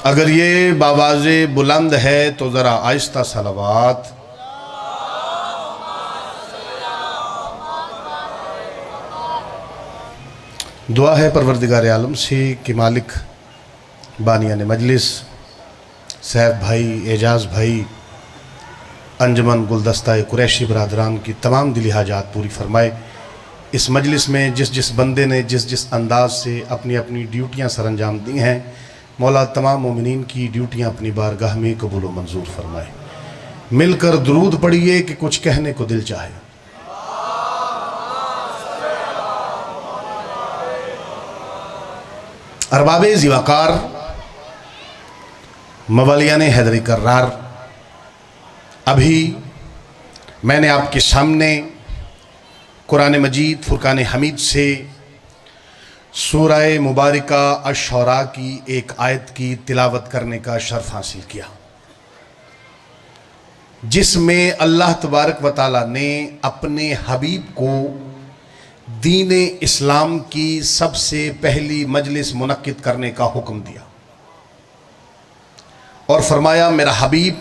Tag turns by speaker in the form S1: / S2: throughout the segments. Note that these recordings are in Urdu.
S1: اگر یہ باواز بلند ہے تو ذرا آہستہ صلوات۔ دعا ہے پروردگار عالم سے کہ مالک بانیان مجلس صاحب بھائی، اعجاز بھائی، انجمن گلدستہ قریشی برادران کی تمام دلی حاجات پوری فرمائے۔ اس مجلس میں جس جس بندے نے جس انداز سے اپنی اپنی ڈیوٹیاں سر انجام دی ہیں، مولا تمام مومنین کی ڈیوٹیاں اپنی بارگاہ میں قبول و منظور فرمائے۔ مل کر درود پڑھیے کہ کچھ کہنے کو دل چاہے۔ ارباب ذوقار، موالیان حیدری کرار، ابھی میں نے آپ کے سامنے قرآن مجید فرقان حمید سے سورہ مبارکہ الشعراء کی ایک آیت کی تلاوت کرنے کا شرف حاصل کیا، جس میں اللہ تبارک و تعالیٰ نے اپنے حبیب کو دین اسلام کی سب سے پہلی مجلس منعقد کرنے کا حکم دیا اور فرمایا میرا حبیب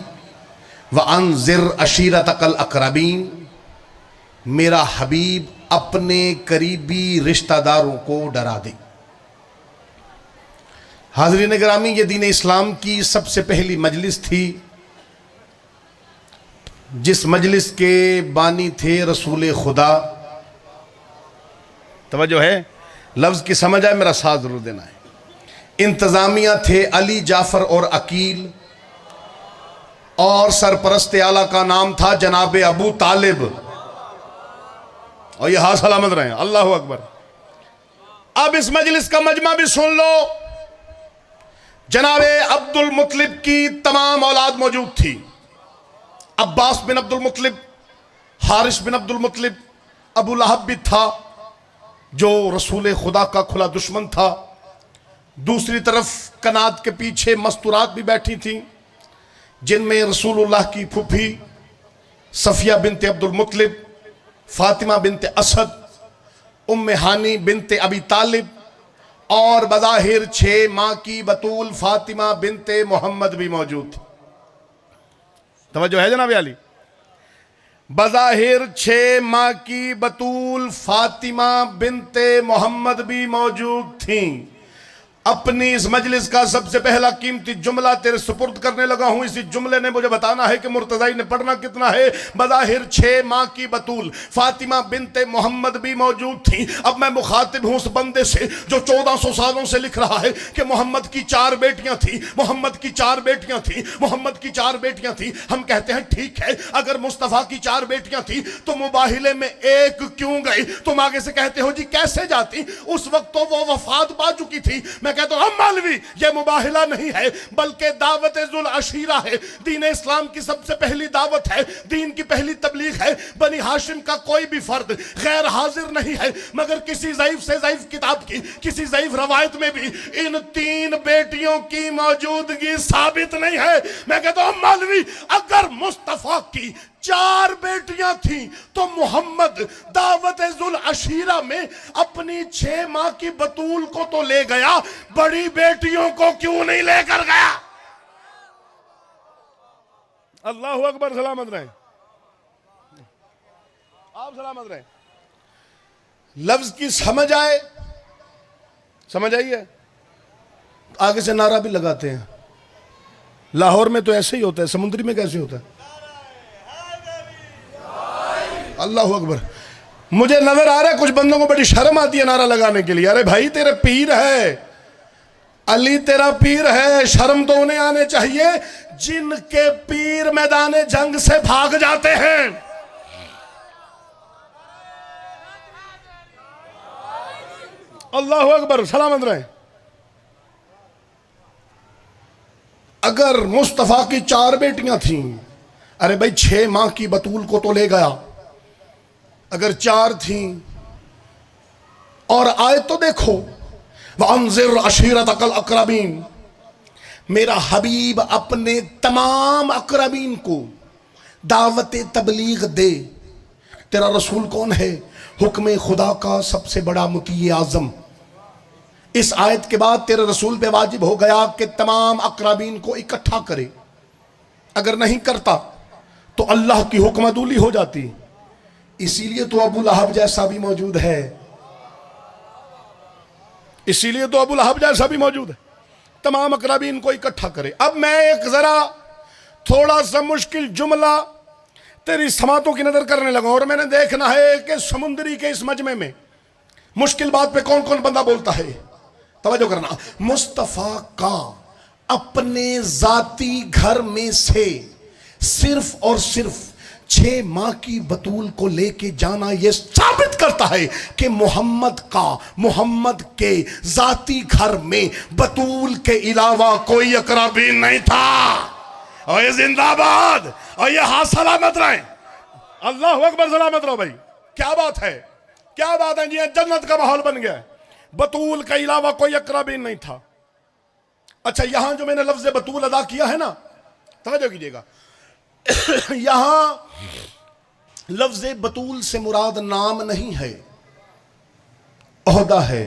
S1: وَأَنذِرْ عَشِيرَتَكَ الْأَقْرَبِينَ، میرا حبیب اپنے قریبی رشتہ داروں کو ڈرا دے۔ حاضرین گرامی، یہ دین اسلام کی سب سے پہلی مجلس تھی، جس مجلس کے بانی تھے رسول خدا۔ توجہ ہے، لفظ کی سمجھ آئے میرا ساتھ ضرور دینا ہے۔ انتظامیہ تھے علی، جعفر اور عقیل، اور سرپرست اعلیٰ کا نام تھا جناب ابو طالب، اور یہ ہاں سلامت رہیں، اللہ اکبر۔ اب اس مجلس کا مجمع بھی سن لو۔ جناب عبد المطلب کی تمام اولاد موجود تھی، عباس بن عبد المطلب، حارث بن عبد المطلب، ابو لہب بھی تھا جو رسول خدا کا کھلا دشمن تھا، دوسری طرف کنات کے پیچھے مستورات بھی بیٹھی تھیں، جن میں رسول اللہ کی پھوپھی صفیہ بنت عبد المطلب، فاطمہ بنت اسد، ام ہانی بنت ابی طالب، اور بظاہر 6 ماہ کی بطول فاطمہ بنت محمد بھی موجود تھی۔ توجہ ہے جناب علی؟ بظاہر 6 ماہ کی بطول فاطمہ بنت محمد بھی موجود تھیں۔ اپنی اس مجلس کا سب سے پہلا قیمتی جملہ تیرے سپرد کرنے لگا ہوں، اسی جملے نے مجھے بتانا ہے کہ مرتضی نے پڑھنا کتنا ہے۔ بظاہر 6 ماہ کی بطول فاطمہ بنت محمد بھی موجود تھیں۔ اب میں مخاطب ہوں اس بندے سے جو 1400 سالوں سے لکھ رہا ہے کہ محمد کی 4 بیٹیاں تھیں، محمد کی 4 بیٹیاں تھیں، محمد کی 4 بیٹیاں تھیں۔ ہم کہتے ہیں ٹھیک ہے، اگر مصطفیٰ کی 4 بیٹیاں تھیں تو مباہلے میں 1 کیوں گئی؟ تم آگے سے کہتے ہو جی کیسے جاتی؟ اس وقت تو وہ وفات پا چکی تھی۔ میں کہتا ہوں مولوی، یہ مباہلہ نہیں ہے بلکہ دعوت ذو العشیرہ ہے۔ دین اسلام کی سب سے پہلی دعوت ہے، دین کی پہلی تبلیغ ہے۔ بنی ہاشم کا کوئی بھی فرد غیر حاضر نہیں ہے، مگر کسی ضعیف سے ضعیف کتاب کی، کسی ضعیف روایت میں بھی ان 3 بیٹیوں کی موجودگی ثابت نہیں ہے۔ میں کہتا ہوں مولوی، اگر مصطفیٰ کی 4 بیٹیاں تھیں تو محمد دعوت ذو العشیرہ میں اپنی 6 ماہ کی بطول کو تو لے گیا، بڑی بیٹیوں کو کیوں نہیں لے کر گیا؟ اللہ اکبر، سلامت رہیں، آپ سلامت رہیں۔ لفظ کی سمجھ آئے، سمجھ آئی ہے؟ آگے سے نعرہ بھی لگاتے ہیں۔ لاہور میں تو ایسے ہی ہوتا ہے، سمندری میں کیسے ہوتا ہے؟ اللہ اکبر۔ مجھے نظر آ رہا ہے کچھ بندوں کو بڑی شرم آتی ہے نعرہ لگانے کے لیے۔ ارے بھائی تیرے پیر ہے، علی تیرا پیر ہے، شرم تو انہیں آنے چاہیے جن کے پیر میدان جنگ سے بھاگ جاتے ہیں۔ اللہ اکبر، سلامت رہیں۔ اگر مصطفیٰ کی 4 بیٹیاں تھیں، ارے بھائی 6 ماہ کی بطول کو تو لے گیا، اگر 4 تھیں، اور آیت تو دیکھو وَأَنذِرْ عَشِيرَتَكَ الْأَقْرَبِينَ، میرا حبیب اپنے تمام اقربین کو دعوت تبلیغ دے۔ تیرا رسول کون ہے؟ حکم خدا کا سب سے بڑا مطیع اعظم، اس آیت کے بعد تیرے رسول پہ واجب ہو گیا کہ تمام اقربین کو اکٹھا کرے، اگر نہیں کرتا تو اللہ کی حکمت اولی ہو جاتی. اسی لیے تو ابو لہب جیسا بھی موجود ہے، اسی لیے تو ابو لہب جیسا بھی موجود ہے. تمام اقربین کو اکٹھا کرے. اب میں ایک ذرا تھوڑا سا مشکل جملہ تیری سماعتوں کی نظر کرنے لگا، اور میں نے دیکھنا ہے کہ سمندری کے اس مجمع میں مشکل بات پہ کون کون بندہ بولتا ہے. توجہ کرنا. مصطفیٰ کا اپنے ذاتی گھر میں سے صرف اور صرف 6 ماہ کی بطول کو لے کے جانا یہ ثابت کرتا ہے کہ محمد کے ذاتی گھر میں بطول کے علاوہ کوئی اقربین نہیں تھا. اور یہ زندہ باد، اور یہ ہاتھ سلامت رہیں. اللہ اکبر، سلامت رہو بھائی. کیا بات ہے، کیا بات ہے جی. جنت کا ماحول بن گیا ہے. بطول کے علاوہ کوئی اقربین نہیں تھا. اچھا، یہاں جو میں نے لفظ بطول ادا کیا ہے نا، توجہ کیجئے گا. یہاں لفظ بطول سے مراد نام نہیں ہے، عہدہ ہے.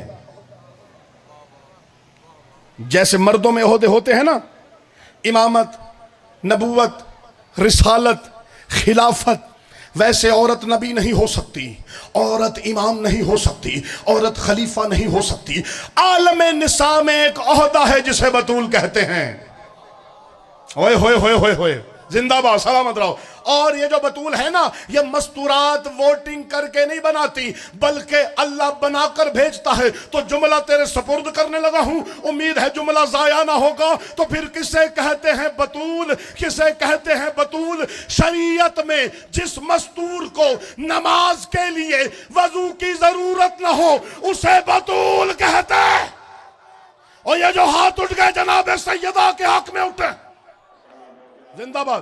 S1: جیسے مردوں میں عہدے ہوتے ہیں نا، امامت، نبوت، رسالت، خلافت، ویسے عورت نبی نہیں ہو سکتی، عورت امام نہیں ہو سکتی، عورت خلیفہ نہیں ہو سکتی. عالم نساء میں ایک عہدہ ہے جسے بطول کہتے ہیں. ہوئے ہوئے ہوئے ہوئے ہوئے، زندہ باد، سلامت رہو. اور یہ جو بطول ہے نا، یہ مستورات ووٹنگ کر کے نہیں بناتی، بلکہ اللہ بنا کر بھیجتا ہے. تو جملہ تیرے سپرد کرنے لگا ہوں، امید ہے جملہ ضائع نہ ہوگا. تو پھر کسے کہتے ہیں بطول؟ کسے کہتے ہیں بطول؟ شریعت میں جس مستور کو نماز کے لیے وضو کی ضرورت نہ ہو اسے بطول کہتے ہیں. اور یہ جو ہاتھ اٹھ گئے جناب سیدہ کے حق میں اٹھے، زندہ باد.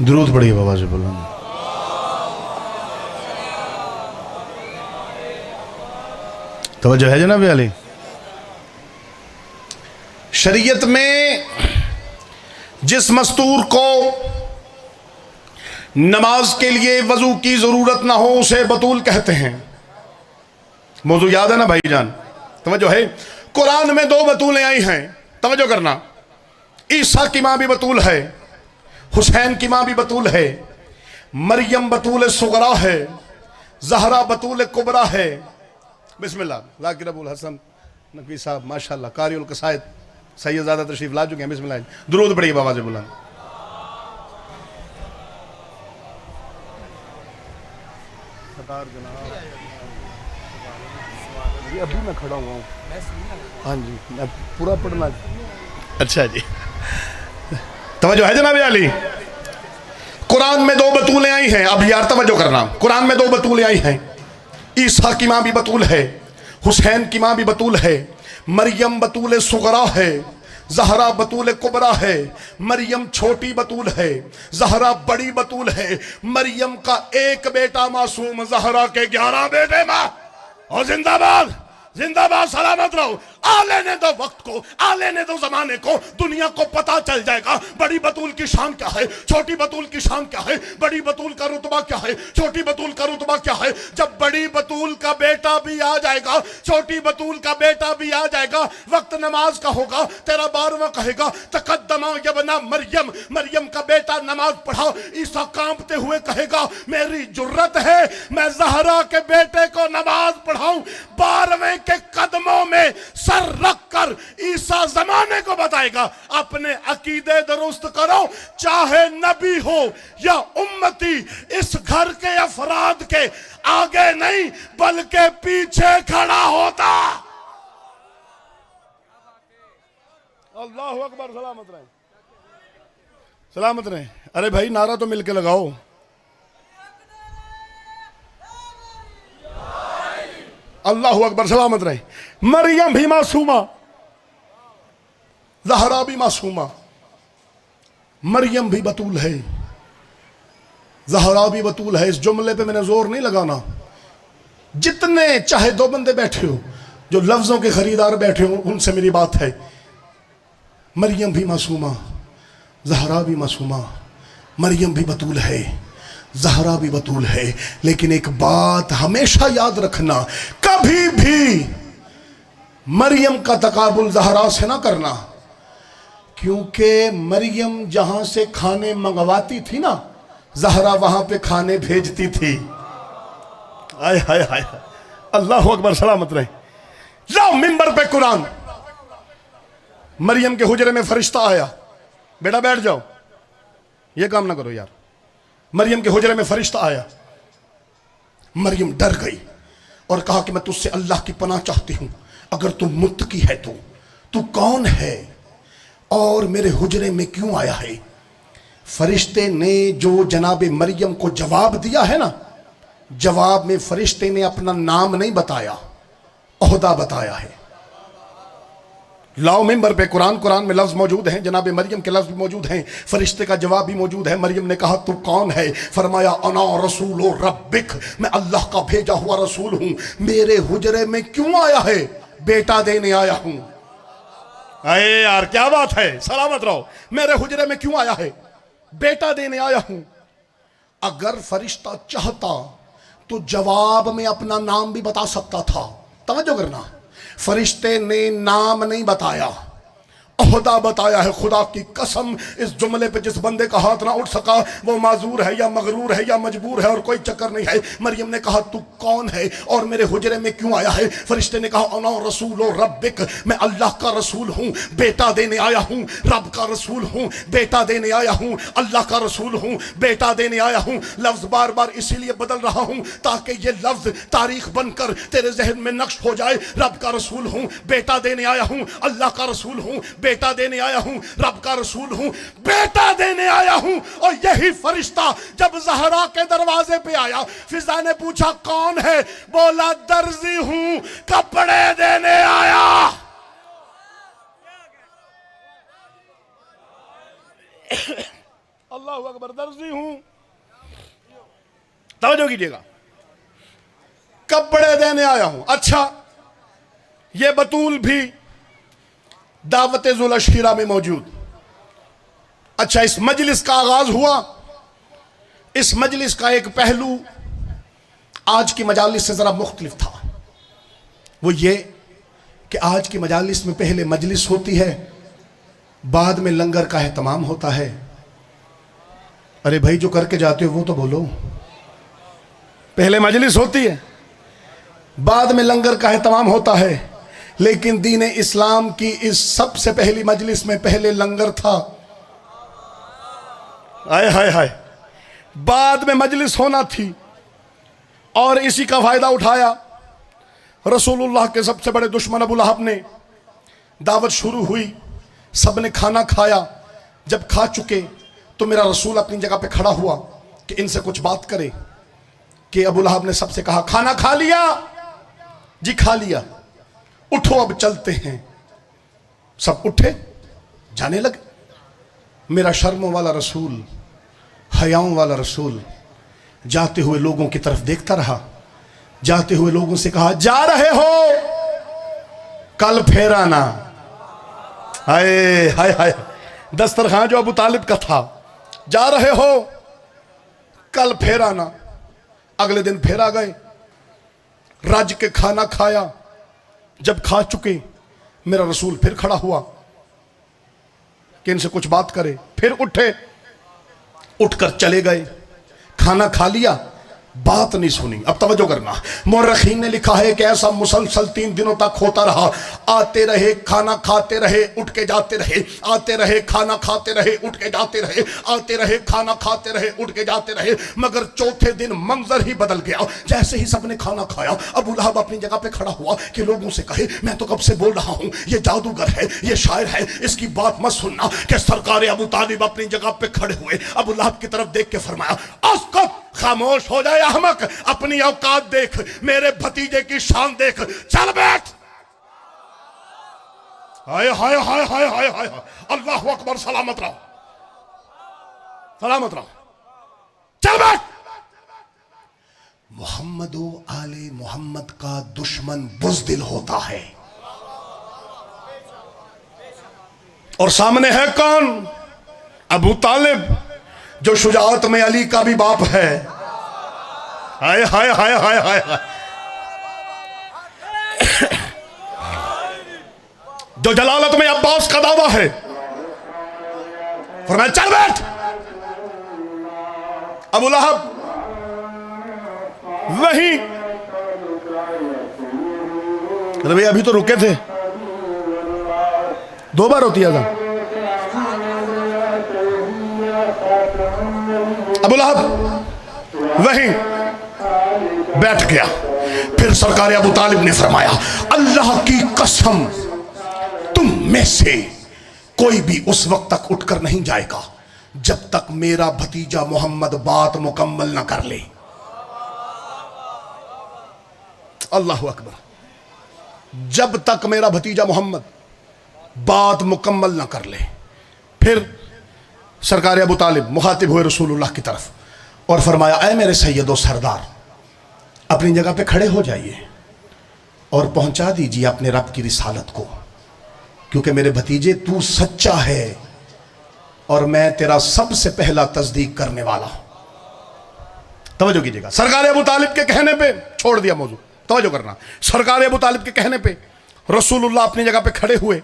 S1: درود پڑھیے بابا سے بولو. توجہ ہے جناب علی. شریعت میں جس مستور کو نماز کے لیے وضو کی ضرورت نہ ہو اسے بطول کہتے ہیں. موضوع یاد ہے نا بھائی جان؟ توجہ ہے. قرآن میں 2 بطولیں آئی ہیں، توجہ کرنا. عیسیٰ کی ماں بھی بطول ہے، حسین کی ماں بھی بطول ہے، مریم بطول صغرا ہے، زہرا بطول کبرا ہے. بسم اللہ. ذاکر ابو الحسن نقوی صاحب ماشاءاللہ قاری القصائد سید زادہ تشریف لا چکے ہیں. بسم اللہ. درود پڑھیے بابا سے بلند. ابھی میں کھڑا ہوا ہوں. ہاں جی، میں پورا پڑھنا. اچھا جی. توجہ ہے جناب علی؟ قرآن میں 2 بطولیں آئی ہیں. اب یار توجہ کرنا، قرآن میں 2 بطولیں آئی ہیں. عیسیٰ کی ماں بھی بطول ہے، حسین کی ماں بھی بطول ہے. مریم بطول صغرا ہے، زہرا بطول کبرا ہے. مریم چھوٹی بطول ہے، زہرا بڑی بطول ہے. مریم کا 1 بیٹا معصوم، زہرا کے 11 بیٹے ماں. اور زندہ باد، زندہ باد، سلامت رہو. آ لینے دو وقت کو، آ لینے دو زمانے کو، دنیا کو پتا چل جائے گا بڑی بطول کی شان کیا ہے، چھوٹی بطول کی شان کیا ہے، بڑی بطول کا رتبہ کیا ہے، چھوٹی بطول کا رتبہ کیا ہے. جب بڑی بطول کا بیٹا بھی آ جائے گا، چھوٹی بطول کا بیٹا بھی آ جائے گا، وقت نماز کا ہوگا، تیرا 12واں کہے گا تقدما یبنا مریم، مریم کا بیٹا نماز پڑھا. عیسیٰ کانپتے ہوئے کہے گا میری جرت ہے میں زہرا کے بیٹے کو نماز پڑھاؤں. 12ویں کے قدموں میں سر رکھ کر عیسیٰ زمانے کو بتائے گا اپنے عقیدے درست کرو، چاہے نبی ہو یا امتی، اس گھر کے افراد کے آگے نہیں بلکہ پیچھے کھڑا ہوتا. اللہ اکبر. سلامت رہیں، سلامت رہیں. ارے بھائی نعرہ تو مل کے لگاؤ. اللہ اکبر. سلامت رہے. مریم بھی معصومہ، زہرا بھی معصومہ. مریم بھی بطول ہے، زہرا بھی بطول ہے. اس جملے پہ میں نے زور نہیں لگانا. جتنے چاہے 2 بندے بیٹھے ہو، جو لفظوں کے خریدار بیٹھے ہو، ان سے میری بات ہے. مریم بھی معصومہ، زہرا بھی معصومہ. مریم بھی بطول ہے، زہرا بھی بطول ہے. لیکن ایک بات ہمیشہ یاد رکھنا، کبھی بھی مریم کا تقابل زہرا سے نہ کرنا. کیونکہ مریم جہاں سے کھانے منگواتی تھی نا، زہرا وہاں پہ کھانے بھیجتی تھی. آئے ہائے ہائے، اللہ اکبر. سلامت رہے. جاؤ منبر پہ قرآن. مریم کے حجرے میں فرشتہ آیا. بیٹا بیٹھ جاؤ، یہ کام نہ کرو یار. مریم کے حجرے میں فرشتہ آیا. مریم ڈر گئی اور کہا کہ میں تجھ سے اللہ کی پناہ چاہتی ہوں. اگر تو متقی ہے تو کون ہے اور میرے حجرے میں کیوں آیا ہے؟ فرشتے نے جو جناب مریم کو جواب دیا ہے نا، جواب میں فرشتے نے اپنا نام نہیں بتایا، عہدہ بتایا ہے. لاؤ ممبر پہ قرآن. قرآن میں لفظ موجود ہیں، جناب مریم کے لفظ بھی موجود ہیں، فرشتے کا جواب بھی موجود ہے. مریم نے کہا تو کون ہے؟ فرمایا انا رسول ربک، میں اللہ کا بھیجا ہوا رسول ہوں. میرے حجرے میں کیوں آیا ہے؟ بیٹا دینے آیا ہوں. اے یار کیا بات ہے. سلامت رہو. میرے حجرے میں کیوں آیا ہے؟ بیٹا دینے آیا ہوں. اگر فرشتہ چاہتا تو جواب میں اپنا نام بھی بتا سکتا تھا. توجہ کرنا، فرشتے نے نام نہیں بتایا، عہدہ بتایا ہے. خدا کی قسم اس جملے پہ جس بندے کا ہاتھ نہ اٹھ سکا وہ معذور ہے یا مغرور ہے یا مجبور ہے، اور کوئی چکر نہیں ہے. مریم نے کہا تو کون ہے اور میرے حجرے میں کیوں آیا ہے؟ فرشتے نے کہا انا رسول ربک، میں اللہ کا رسول ہوں، بیٹا دینے آیا ہوں. رب کا رسول ہوں، بیٹا دینے آیا ہوں. اللہ کا رسول ہوں، بیٹا دینے آیا ہوں. لفظ بار بار اسی لیے بدل رہا ہوں تاکہ یہ لفظ تاریخ بن کر تیرے ذہن میں نقش ہو جائے. رب کا رسول ہوں، بیٹا دینے آیا ہوں. اللہ کا رسول ہوں، بیٹا دینے آیا ہوں. رب کا رسول ہوں، بیٹا دینے آیا ہوں. اور یہی فرشتہ جب زہرا کے دروازے پہ آیا، فضا نے پوچھا کون ہے؟ بولا درزی ہوں، کپڑے دینے آیا. اللہ اکبر. درزی ہوں. توجہ کیجیے گا، کپڑے دینے آیا ہوں. اچھا، یہ بطول بھی دعوت ذوالعشیرہ میں موجود. اچھا، اس مجلس کا آغاز ہوا. اس مجلس کا ایک پہلو آج کی مجالس سے ذرا مختلف تھا. وہ یہ کہ آج کی مجالس میں پہلے مجلس ہوتی ہے، بعد میں لنگر کا اہتمام ہوتا ہے. ارے بھائی جو کر کے جاتے ہو وہ تو بولو. پہلے مجلس ہوتی ہے، بعد میں لنگر کا اہتمام ہوتا ہے. لیکن دین اسلام کی اس سب سے پہلی مجلس میں پہلے لنگر تھا. آئے ہائے ہائے. بعد میں مجلس ہونا تھی اور اسی کا فائدہ اٹھایا رسول اللہ کے سب سے بڑے دشمن ابو لہب نے. دعوت شروع ہوئی، سب نے کھانا کھایا. جب کھا چکے تو میرا رسول اپنی جگہ پہ کھڑا ہوا کہ ان سے کچھ بات کرے، کہ ابو لہب نے سب سے کہا کھانا کھا لیا؟ جی کھا لیا، اٹھو اب چلتے ہیں۔ سب اٹھے جانے لگے۔ میرا شرموں والا رسول، حیاؤں والا رسول جاتے ہوئے لوگوں کی طرف دیکھتا رہا، جاتے ہوئے لوگوں سے کہا جا رہے ہو کل پھر آنا۔ ہائے ہائے ہائے، دسترخوان جو ابو طالب کا تھا، جا رہے ہو کل پھر آنا۔ اگلے دن پھر آ گئے، رج کے کھانا کھایا۔ جب کھا چکے میرا رسول پھر کھڑا ہوا کہ ان سے کچھ بات کرے، پھر اٹھے، اٹھ کر چلے گئے۔ کھانا کھا لیا، بات نہیں سنی۔ اب توجہ کرنا، مورخین نے لکھا ہے کہ ایسا مسلسل 3 دنوں تک ہوتا رہا۔ آتے رہے، کھانا کھاتے رہے، اٹھ کے جاتے رہے، آتے رہے، کھانا کھاتے رہے، اٹھ کے جاتے رہے، آتے رہے، کھانا کھاتے رہے، اٹھ کے جاتے رہے۔ مگر چوتھے دن منظر ہی بدل گیا۔ جیسے ہی سب نے کھانا کھایا، ابو لہب اپنی جگہ پہ کھڑا ہوا کہ لوگوں سے کہے میں تو کب سے بول رہا ہوں یہ جادوگر ہے، یہ شاعر ہے، اس کی بات مت سننا۔ کہ سرکار ابو طالب اپنی جگہ پہ کھڑے ہوئے، ابو لہب کی طرف دیکھ کے فرمایا اسکت، خاموش ہو جائے احمق، اپنی اوقات دیکھ، میرے بھتیجے کی شان دیکھ، چل بیٹھ۔ ہائے ہائے ہائے ہائے ہائے ہائے، اللہ اکبر، سلامت رہو، سلامت رہو، چل بیٹھ۔ محمد و آل محمد کا دشمن بزدل ہوتا ہے، اور سامنے ہے کون؟ ابو طالب، جو شجاعت میں علی کا بھی باپ ہے۔ ہائے ہائے ہائے ہائے ہائے، جو جلالت میں عباس کا دعویٰ ہے۔ فرمایا چل بیٹھ۔ ابو لہب وہیں، ربی ابھی تو رکے تھے، 2 بار ہوتی ہے اذان۔ ابو لہب وہیں بیٹھ گیا۔ پھر سرکار ابو طالب نے فرمایا اللہ کی قسم، تم میں سے کوئی بھی اس وقت تک اٹھ کر نہیں جائے گا جب تک میرا بھتیجا محمد بات مکمل نہ کر لے۔ اللہ اکبر، جب تک میرا بھتیجا محمد بات مکمل نہ کر لے۔ پھر سرکار ابو طالب مخاطب ہوئے رسول اللہ کی طرف اور فرمایا اے میرے سید و سردار، اپنی جگہ پہ کھڑے ہو جائیے اور پہنچا دیجیے اپنے رب کی رسالت کو، کیونکہ میرے بھتیجے تو سچا ہے اور میں تیرا سب سے پہلا تصدیق کرنے والا ہوں۔ توجہ کیجیے گا، سرکار ابو طالب کے کہنے پہ چھوڑ دیا موضوع، توجہ کرنا، سرکار ابو طالب کے کہنے پہ رسول اللہ اپنی جگہ پہ کھڑے ہوئے،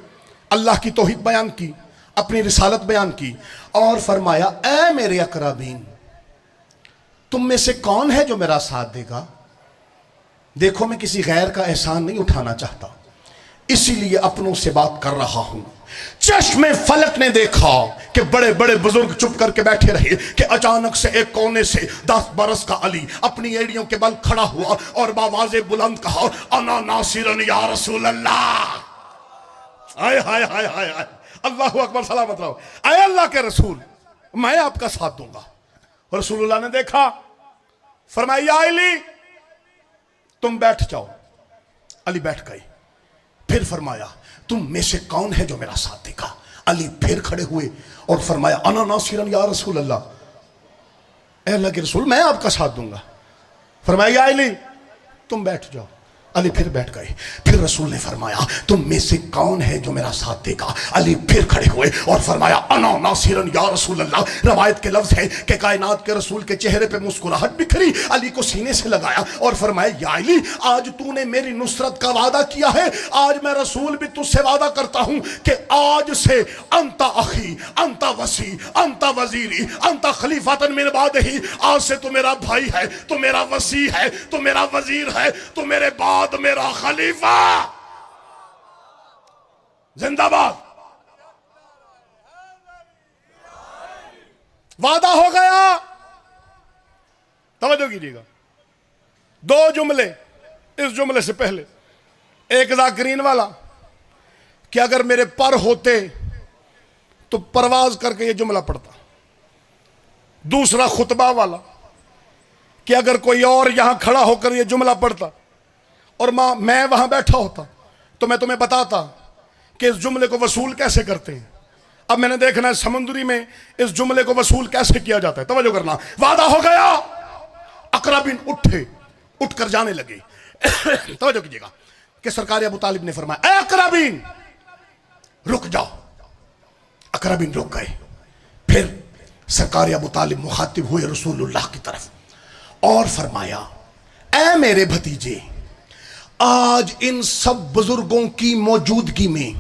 S1: اللہ کی توحید بیان کی، اپنی رسالت بیان کی، اور فرمایا اے میرے اقربین، تم میں سے کون ہے جو میرا ساتھ دے گا؟ دیکھو میں کسی غیر کا احسان نہیں اٹھانا چاہتا، اسی لیے اپنوں سے بات کر رہا ہوں۔ چشم فلک نے دیکھا کہ بڑے بڑے بزرگ چپ کر کے بیٹھے رہے کہ اچانک سے ایک کونے سے 10 برس کا علی اپنی ایڑیوں کے بل کھڑا ہوا اور بآواز بلند کہا انا ناصرن یا رسول اللہ۔ ہائے ہائے ہائے ہائے، اللہ اکبر، سلامت رہو۔ اے اللہ کے رسول، میں آپ کا ساتھ دوں گا۔ رسول اللہ نے دیکھا، فرمایا یا علی تم بیٹھ جاؤ۔ علی بیٹھ گئے۔ پھر فرمایا تم میں سے کون ہے جو میرا ساتھ دے گا؟ علی پھر کھڑے ہوئے اور فرمایا انا ناصرن یا رسول اللہ، اے اللہ کے رسول میں آپ کا ساتھ دوں گا۔ فرمایا یا علی تم بیٹھ جاؤ۔ علی پھر بیٹھ گئے۔ پھر رسول نے فرمایا تم میں سے کون ہے جو میرا ساتھ دے گا؟ علی پھر کھڑے ہوئے اور فرمایا انا ناصرن یا رسول اللہ۔ روایت کے لفظ ہے کہ کائنات کے رسول کے چہرے پہ مسکراہٹ بکھری، علی کو سینے سے لگایا اور فرمایا یا علی آج تو نے میری نصرت کا وعدہ کیا ہے، آج میں رسول بھی تجھ سے وعدہ کرتا ہوں کہ آج سے انت اخی، انت وسی، انت وزیری، انت خلیفۃ من بعدہ، آج سے تو میرا بھائی ہے، تو میرا وسی ہے، تو میرا وزیر ہے، تو میرے بعد میرا خلیفہ۔ زندہ باد، وعدہ ہو گیا۔ توجہ کیجیے گا، 2 جملے اس جملے سے پہلے، ایک ذاکرین والا کہ اگر میرے پر ہوتے تو پرواز کر کے یہ جملہ پڑھتا. دوسرا خطبہ والا کہ اگر کوئی اور یہاں کھڑا ہو کر یہ جملہ پڑھتا اور میں وہاں بیٹھا ہوتا تو میں تمہیں بتاتا کہ اس جملے کو وصول کیسے کرتے ہیں. اب میں نے دیکھنا ہے سمندری میں اس جملے کو وصول کیسے کیا جاتا ہے. توجہ کرنا. وعدہ ہو گیا. اقربین اٹھے, اٹھ کر جانے لگے. توجہ کیجیے گا کہ سرکار ابو طالب نے فرمایا اے اقربین رک جاؤ. اقربین رک گئے. پھر سرکار ابو طالب مخاطب ہوئے رسول اللہ کی طرف اور فرمایا اے میرے بھتیجے, آج ان سب بزرگوں کی موجودگی میں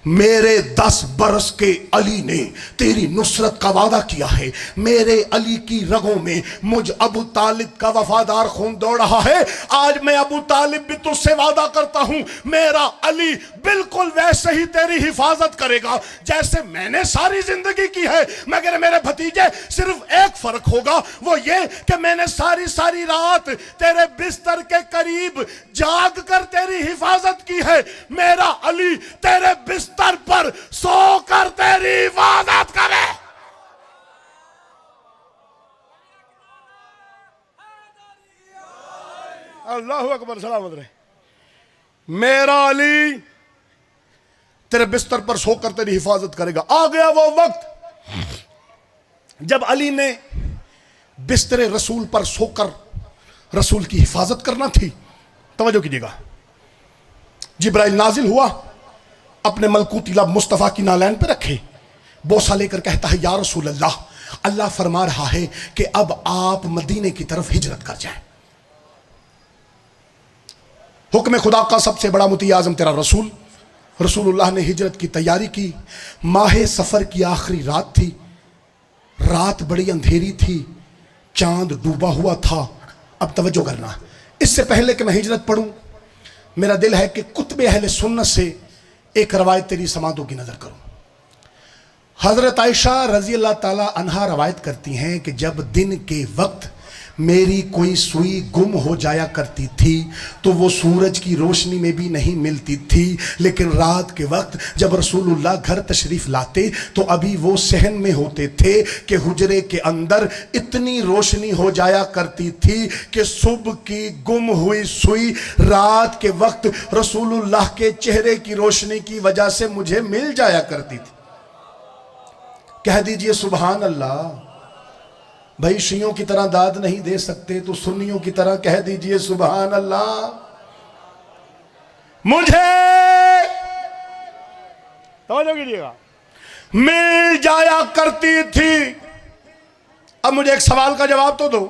S1: میرے 10 برس کے علی نے تیری نصرت کا وعدہ کیا ہے. میرے علی کی رگوں میں مجھ ابو طالب کا وفادار خون دوڑ رہا ہے. آج میں ابو طالب بھی تجھ سے وعدہ کرتا ہوں میرا علی بالکل ویسے ہی تیری حفاظت کرے گا جیسے میں نے ساری زندگی کی ہے. مگر میرے بھتیجے صرف ایک فرق ہوگا, وہ یہ کہ میں نے ساری رات تیرے بستر کے قریب جاگ کر تیری حفاظت کی ہے. میرا علی تیرے بستر پر سو کر تیری حفاظت کرے. اللہ اکبر. سلامت رہے. میرا علی تیرے بستر پر سو کر تیری حفاظت کرے گا. آ گیا وہ وقت جب علی نے بستر رسول پر سو کر رسول کی حفاظت کرنا تھی. توجہ کیجیے گا. جبرائیل نازل ہوا, اپنے ملکوتی لب مصطفیٰ کی نالین پہ رکھے, بوسہ لے کر کہتا ہے یا رسول اللہ, اللہ فرما رہا ہے کہ اب آپ مدینے کی طرف ہجرت کر جائیں. حکم خدا کا سب سے بڑا مطیع اعظم تیرا رسول. رسول اللہ نے ہجرت کی تیاری کی. ماہ سفر کی آخری رات تھی. رات بڑی اندھیری تھی, چاند ڈوبا ہوا تھا. اب توجہ کرنا, اس سے پہلے کہ میں ہجرت پڑھوں میرا دل ہے کہ کتب اہل سنت سے ایک روایت تیری سماعتوں کی نظر کروں. حضرت عائشہ رضی اللہ تعالی عنہا روایت کرتی ہیں کہ جب دن کے وقت میری کوئی سوئی گم ہو جایا کرتی تھی تو وہ سورج کی روشنی میں بھی نہیں ملتی تھی, لیکن رات کے وقت جب رسول اللہ گھر تشریف لاتے تو ابھی وہ صحن میں ہوتے تھے کہ حجرے کے اندر اتنی روشنی ہو جایا کرتی تھی کہ صبح کی گم ہوئی سوئی رات کے وقت رسول اللہ کے چہرے کی روشنی کی وجہ سے مجھے مل جایا کرتی تھی. کہہ دیجئے سبحان اللہ. بھائی شیعوں کی طرح داد نہیں دے سکتے تو سنیوں کی طرح کہہ دیجئے سبحان اللہ. مجھے توجہ کیجیے گا مل جایا کرتی تھی. اب مجھے ایک سوال کا جواب تو دو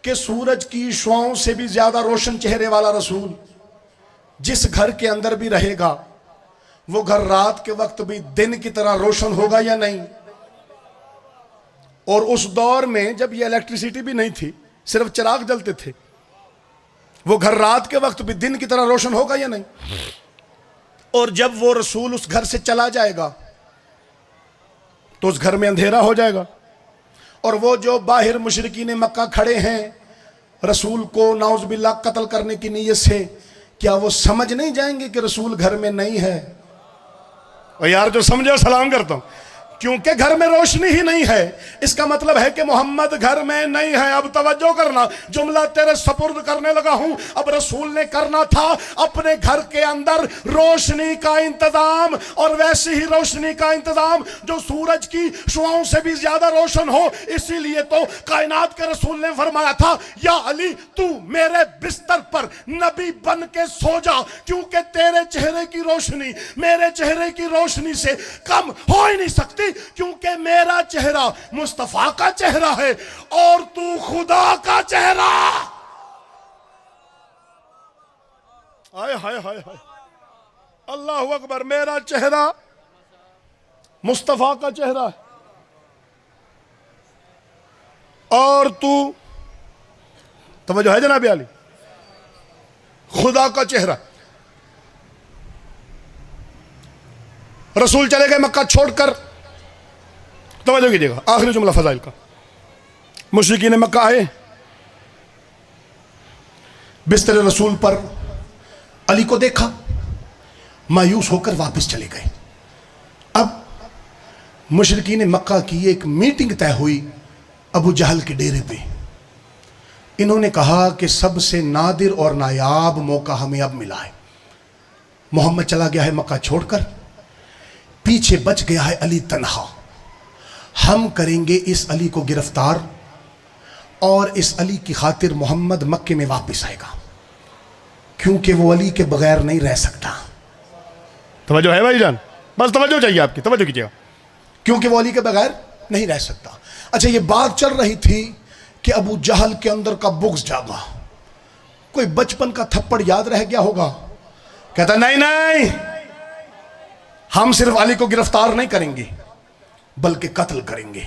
S1: کہ سورج کی شعاؤں سے بھی زیادہ روشن چہرے والا رسول جس گھر کے اندر بھی رہے گا وہ گھر رات کے وقت بھی دن کی طرح روشن ہوگا یا نہیں؟ اور اس دور میں جب یہ الیکٹریسٹی بھی نہیں تھی, صرف چراغ جلتے تھے, وہ گھر رات کے وقت بھی دن کی طرح روشن ہوگا یا نہیں؟ اور جب وہ رسول اس گھر سے چلا جائے گا تو اس گھر میں اندھیرا ہو جائے گا. اور وہ جو باہر مشرکین مکہ کھڑے ہیں رسول کو نعوذ باللہ قتل کرنے کی نیت سے, کیا وہ سمجھ نہیں جائیں گے کہ رسول گھر میں نہیں ہے؟ اور یار جو سمجھے سلام کرتا ہوں, کیونکہ گھر میں روشنی ہی نہیں ہے اس کا مطلب ہے کہ محمد گھر میں نہیں ہے. اب توجہ کرنا, جملہ تیرے سپرد کرنے لگا ہوں. اب رسول نے کرنا تھا اپنے گھر کے اندر روشنی کا انتظام, اور ویسی ہی روشنی کا انتظام جو سورج کی شعاؤں سے بھی زیادہ روشن ہو. اسی لیے تو کائنات کے رسول نے فرمایا تھا یا علی تو میرے بستر پر نبی بن کے سو جا, کیونکہ تیرے چہرے کی روشنی میرے چہرے کی روشنی سے کم ہو ہی نہیں سکتی, کیونکہ میرا چہرہ مصطفیٰ کا چہرہ ہے اور تو خدا کا چہرہ. ہائے ہائے ہائے ہائے, اللہ اکبر. میرا چہرہ مصطفیٰ کا چہرہ ہے اور تو توجہ ہے جناب علی خدا کا چہرہ. رسول چلے گئے مکہ چھوڑ کر. توجہ کیجیے گا آخری جملہ فضائل کا. مشرکین مکہ آئے, بستر رسول پر علی کو دیکھا, مایوس ہو کر واپس چلے گئے. اب مشرکین مکہ کی ایک میٹنگ طے ہوئی ابو جہل کے ڈیرے پہ. انہوں نے کہا کہ سب سے نادر اور نایاب موقع ہمیں اب ملا ہے. محمد چلا گیا ہے مکہ چھوڑ کر، پیچھے بچ گیا ہے علی تنہا. ہم کریں گے اس علی کو گرفتار، اور اس علی کی خاطر محمد مکے میں واپس آئے گا، کیونکہ وہ علی کے بغیر نہیں رہ سکتا. توجہ ہے بھائی جان؟ بس توجہ چاہیے آپ کی، توجہ کیجیے گا. کیونکہ وہ علی کے بغیر نہیں رہ سکتا. اچھا، یہ بات چل رہی تھی کہ ابو جہل کے اندر کا بغض جاگا. کوئی بچپن کا تھپڑ یاد رہ گیا ہوگا، کہتا نہیں نہیں، ہم صرف علی کو گرفتار نہیں کریں گے بلکہ قتل کریں گے.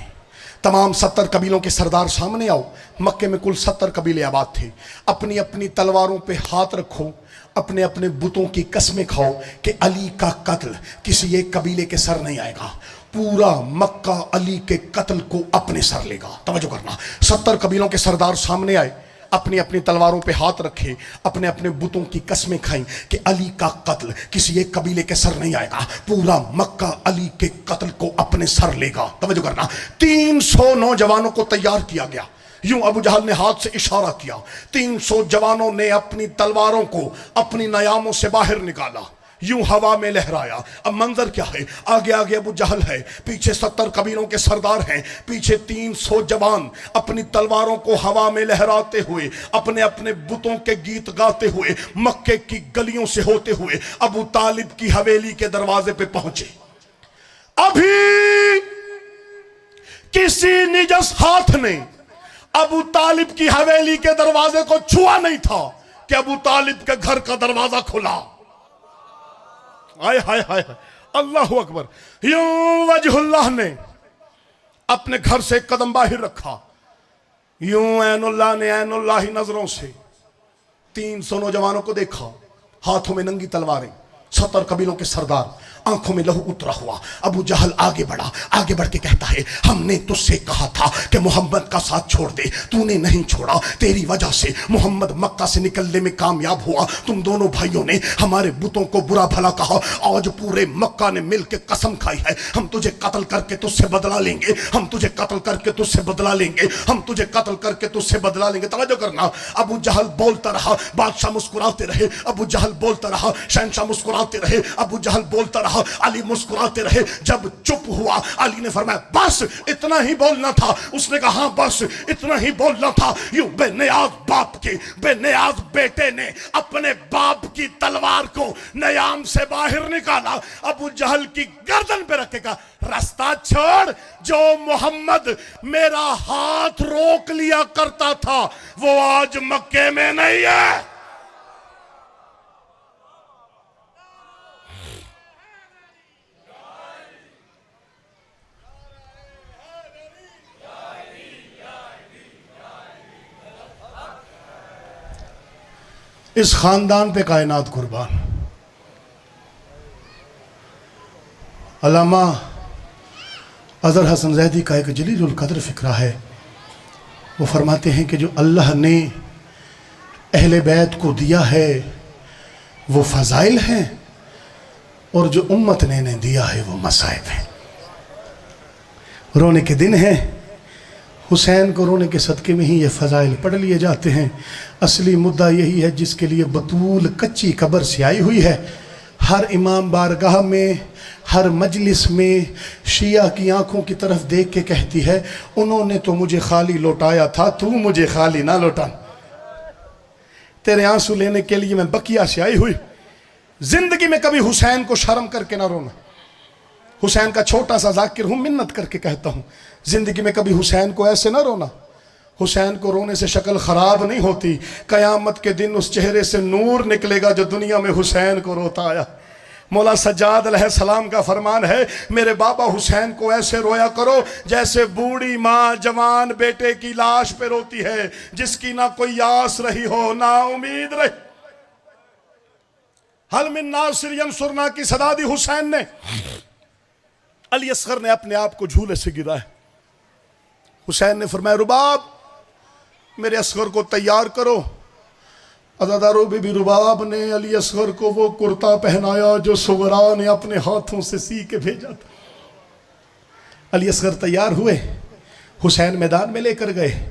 S1: تمام 70 قبیلوں کے سردار سامنے آؤ. مکے میں کل 70 قبیلے آباد تھے. اپنی اپنی تلواروں پہ ہاتھ رکھو، اپنے اپنے بتوں کی قسمیں کھاؤ کہ علی کا قتل کسی ایک قبیلے کے سر نہیں آئے گا، پورا مکہ علی کے قتل کو اپنے سر لے گا. توجہ کرنا، 70 قبیلوں کے سردار سامنے آئے، اپنی اپنی تلواروں پہ ہاتھ رکھے، اپنے اپنے بتوں کی قسمیں کھائیں کہ علی کا قتل کسی ایک قبیلے کے سر نہیں آئے گا، پورا مکہ علی کے قتل کو اپنے سر لے گا. توجہ کرنا، 300 نوجوانوں کو تیار کیا گیا. یوں ابو جہل نے ہاتھ سے اشارہ کیا، 300 جوانوں نے اپنی تلواروں کو اپنی نیاموں سے باہر نکالا، یوں ہوا میں لہرایا. اب منظر کیا ہے؟ آگے آگے ابو جہل ہے، پیچھے 70 قبیلوں کے سردار ہیں، پیچھے 300 جوان اپنی تلواروں کو ہوا میں لہراتے ہوئے، اپنے اپنے بتوں کے گیت گاتے ہوئے، مکے کی گلیوں سے ہوتے ہوئے ابو طالب کی حویلی کے دروازے پہ پہنچے. ابھی کسی نجس ہاتھ نے ابو طالب کی حویلی کے دروازے کو چھوا نہیں تھا کہ ابو طالب کے گھر کا دروازہ کھلا. آئے ہائے ہائے، اللہ اکبر. یوں وجہ اللہ نے اپنے گھر سے ایک قدم باہر رکھا، یوں عین اللہ نے عین اللہ نظروں سے 300 نوجوانوں کو دیکھا، ہاتھوں میں ننگی تلواریں، 70 قبیلوں کے سردار، آنکھوں میں لہو اترا ہوا. ابو جہل آگے بڑھا، آگے بڑھ کے کہتا ہے ہم نے تجھ سے کہا تھا کہ محمد کا ساتھ چھوڑ دے، تو نے نہیں چھوڑا. تیری وجہ سے محمد مکہ سے نکلنے میں کامیاب ہوا. تم دونوں بھائیوں نے ہمارے بتوں کو برا بھلا کہا. آج پورے مکہ نے مل کے قسم کھائی ہے ہم تجھے قتل کر کے تجھ سے بدلہ لیں گے، ہم تجھے قتل کر کے تجھ سے بدلہ لیں گے، ہم تجھے قتل کر کے تجھ سے بدلہ لیں گے. توجہ کرنا، ابو جہل بولتا رہا، بادشاہ مسکراتے رہے. ابو جہل بولتا رہا، شہنشاہ مسکراتے رہے. ابو جہل بولتا رہا، علی مسکراتے رہے. جب چپ ہوا علی نے فرمایا بس اتنا ہی بولنا تھا. اس نے کہا ہاں بس اتنا ہی بولنا تھا. یوں بے نیاز باپ کے بے نیاز بیٹے نے اپنے باپ کی تلوار کو نیام سے باہر نکالا، ابو جہل کی گردن پہ رکھے گا راستہ چھوڑ. جو محمد میرا ہاتھ روک لیا کرتا تھا وہ آج مکے میں نہیں ہے. اس خاندان پہ کائنات قربان. علامہ اظہر حسن زیدی کا ایک جلیل القدر فکرہ ہے. وہ فرماتے ہیں کہ جو اللہ نے اہل بیت کو دیا ہے وہ فضائل ہیں، اور جو امت نے انہیں دیا ہے وہ مصائب ہیں. رونے کے دن ہیں، حسین کو رونے کے صدقے میں ہی یہ فضائل پڑھ لیے جاتے ہیں. اصلی مدعا یہی ہے جس کے لیے بطول کچی قبر سے آئی ہوئی ہے. ہر امام بارگاہ میں، ہر مجلس میں شیعہ کی آنکھوں کی طرف دیکھ کے کہتی ہے انہوں نے تو مجھے خالی لوٹایا تھا، تو مجھے خالی نہ لوٹا. تیرے آنسو لینے کے لیے میں بقیہ سے آئی ہوئی. زندگی میں کبھی حسین کو شرم کر کے نہ رونا. حسین کا چھوٹا سا ذاکر ہوں، منت کر کے کہتا ہوں، زندگی میں کبھی حسین کو ایسے نہ رونا. حسین کو رونے سے شکل خراب نہیں ہوتی. قیامت کے دن اس چہرے سے نور نکلے گا جو دنیا میں حسین کو روتا آیا. مولا سجاد علیہ السلام کا فرمان ہے میرے بابا حسین کو ایسے رویا کرو جیسے بوڑھی ماں جوان بیٹے کی لاش پہ روتی ہے جس کی نہ کوئی آس رہی ہو، نہ امید رہی. حل من ناصر ینصرنا کی صدا دی حسین نے. علی اصغر نے اپنے آپ کو جھولے سے گرا ہے. حسین نے فرمایا رباب میرے اصغر کو تیار کرو. عزادارو بی بی رباب نے علی اصغر کو وہ کرتا پہنایا جو صغرا نے اپنے ہاتھوں سے سی کے بھیجا تھا. علی اصغر تیار ہوئے، حسین میدان میں لے کر گئے۔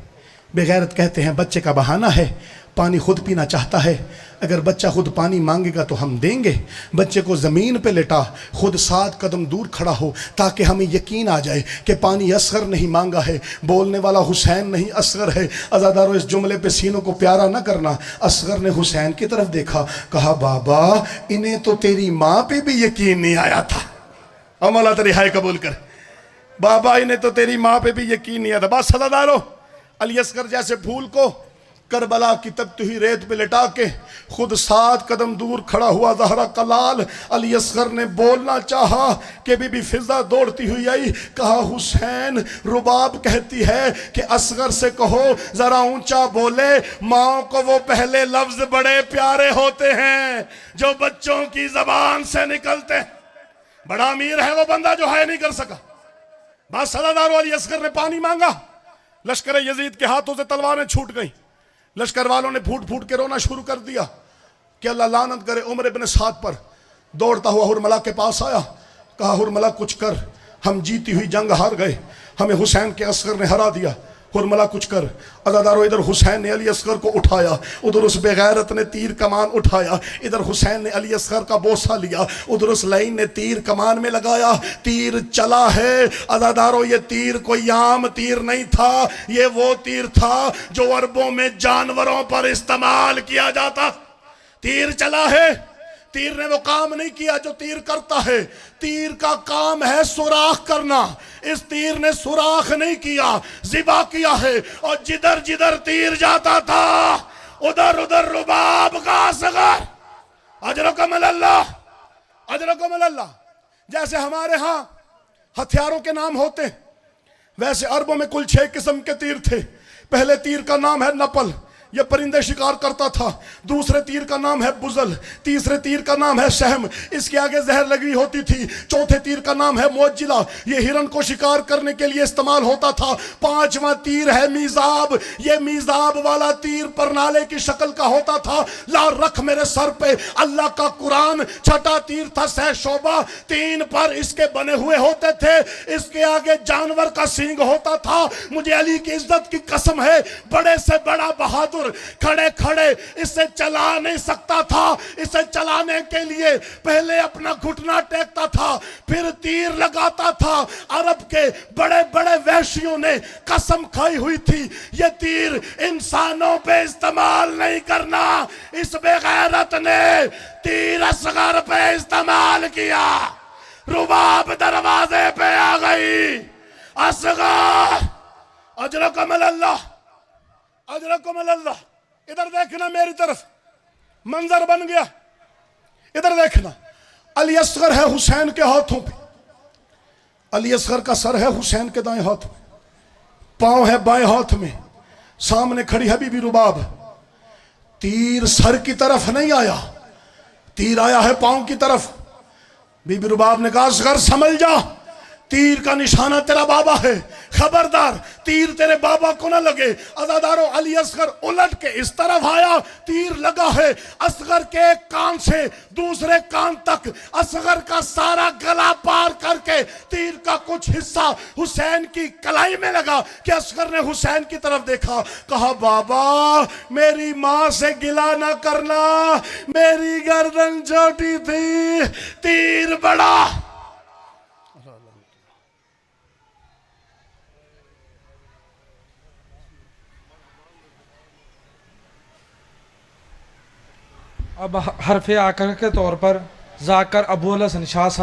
S1: بغیرت کہتے ہیں بچے کا بہانہ ہے، پانی خود پینا چاہتا ہے، اگر بچہ خود پانی مانگے گا تو ہم دیں گے۔ بچے کو زمین پہ لٹا، خود 7 قدم دور کھڑا ہو تاکہ ہمیں یقین آ جائے کہ پانی اصغر نہیں مانگا ہے، بولنے والا حسین نہیں اصغر ہے۔ عزادارو اس جملے پہ سینوں کو پیارا نہ کرنا۔ اصغر نے حسین کی طرف دیکھا، کہا بابا انہیں تو تیری ماں پہ بھی یقین نہیں آیا تھا۔ مولا تیری ہائے قبول کر۔ بابا انہیں تو تیری ماں پہ بھی یقین نہیں آیا تھا۔ بس عزادارو، علی اصغر جیسے پھول کو کربلا کی تپتی ہوئی ریت پہ لٹا کے خود 7 قدم دور کھڑا ہوا زہرا کا لال علی اصغر نے بولنا چاہا کہ بی بی فضا دوڑتی ہوئی آئی، کہا حسین رباب کہتی ہے کہ اصغر سے کہو ذرا اونچا بولے، ماں کو وہ پہلے لفظ بڑے پیارے ہوتے ہیں جو بچوں کی زبان سے نکلتے ہیں۔ بڑا امیر ہے وہ بندہ جو ہے نہیں کر سکا۔ بس سردارو علی اصغر نے پانی مانگا، لشکر یزید کے ہاتھوں سے تلواریں چھوٹ گئیں، لشکر والوں نے پھوٹ پھوٹ کے رونا شروع کر دیا کہ اللہ لعنت کرے عمر ابن سعد پر۔ دوڑتا ہوا حرملہ کے پاس آیا، کہا حرملہ کچھ کر، ہم جیتی ہوئی جنگ ہار گئے، ہمیں حسین کے اصغر نے ہرا دیا، حرملہ کچھ کر۔ عزادارو ادھر حسین نے علی اصغر کو اٹھایا، ادھر اس بغیرت نے تیر کمان اٹھایا، ادھر حسین نے علی اصغر کا بوسہ لیا، ادھر اس لعین نے تیر کمان میں لگایا، تیر چلا ہے۔ عزادارو یہ تیر کوئی عام تیر نہیں تھا، یہ وہ تیر تھا جو عربوں میں جانوروں پر استعمال کیا جاتا۔ تیر چلا ہے، تیر نے وہ کام نہیں کیا جو تیر کرتا ہے، تیر کا کام ہے سوراخ کرنا۔ اس تیر نے سوراخ نہیں کیا، ذبح کیا ہے، اور جدھر جدھر تیر جاتا تھا ادھر ادھر رباب کا اصغر۔ اجرکم اللہ، اجرکم اللہ۔ جیسے ہمارے ہاں ہتھیاروں کے نام ہوتے ویسے عربوں میں کل 6 قسم کے تیر تھے۔ پہلے تیر کا نام ہے نپل، یہ پرندے شکار کرتا تھا۔ دوسرے تیر کا نام ہے بزل، تیسرے تیر کا نام ہے سہم، اس کے آگے زہر لگی ہوتی تھی۔ چوتھے تیر کا نام ہے موجلہ، یہ ہرن کو شکار کرنے کے لیے استعمال ہوتا تھا۔ 5واں تیر ہے میزاب، یہ میزاب والا تیر پرنالے کی شکل کا ہوتا تھا۔ لا رکھ میرے سر پہ اللہ کا قرآن۔ چھٹا تیر تھا سہ شعبہ، 3 پر اس کے بنے ہوئے ہوتے تھے، اس کے آگے جانور کا سینگ ہوتا تھا۔ مجھے علی کی عزت کی قسم ہے، بڑے سے بڑا بہادر کھڑے کھڑے اسے چلا نہیں سکتا تھا۔ اسے چلانے کے لیے پہلے اپنا گھٹنا ٹیکتا تھا، پھر تیر لگاتا تھا۔ عرب کے بڑے بڑے وحشیوں نے قسم کھائی ہوئی تھی یہ تیر انسانوں پہ استعمال نہیں کرنا۔ اس بغیرت نے تیر اصغر پہ استعمال کیا۔ رباب دروازے پہ آ گئی۔ اصغر، اجرکم اللہ، اجرکم اللہ۔ ادھر دیکھنا میری طرف، منظر بن گیا۔ ادھر دیکھنا، علی اصغر ہے حسین کے ہاتھوں پہ، علی اصغر کا سر ہے حسین کے دائیں ہاتھ میں، پاؤں ہے بائیں ہاتھ میں، سامنے کھڑی ہے بی بی رباب۔ تیر سر کی طرف نہیں آیا، تیر آیا ہے پاؤں کی طرف۔ بی بی رباب نے کہا اصغر سمجھ جا، تیر کا نشانہ تیرا بابا ہے، خبردار تیر تیرے بابا کو نہ لگے۔ عزادارو علی اصغر الٹ کے اس طرف آیا، تیر لگا ہے اصغر کے ایک کان سے دوسرے کان تک، اصغر کا سارا گلا پار کر کے تیر کا کچھ حصہ حسین کی کلائی میں لگا کہ اصغر نے حسین کی طرف دیکھا، کہا بابا میری ماں سے گلا نہ کرنا، میری گردن چھوٹی تھی، تیر بڑا۔
S2: اب حرف آخر کے طور پر ذاکر ابو الحسن شاہ صاحب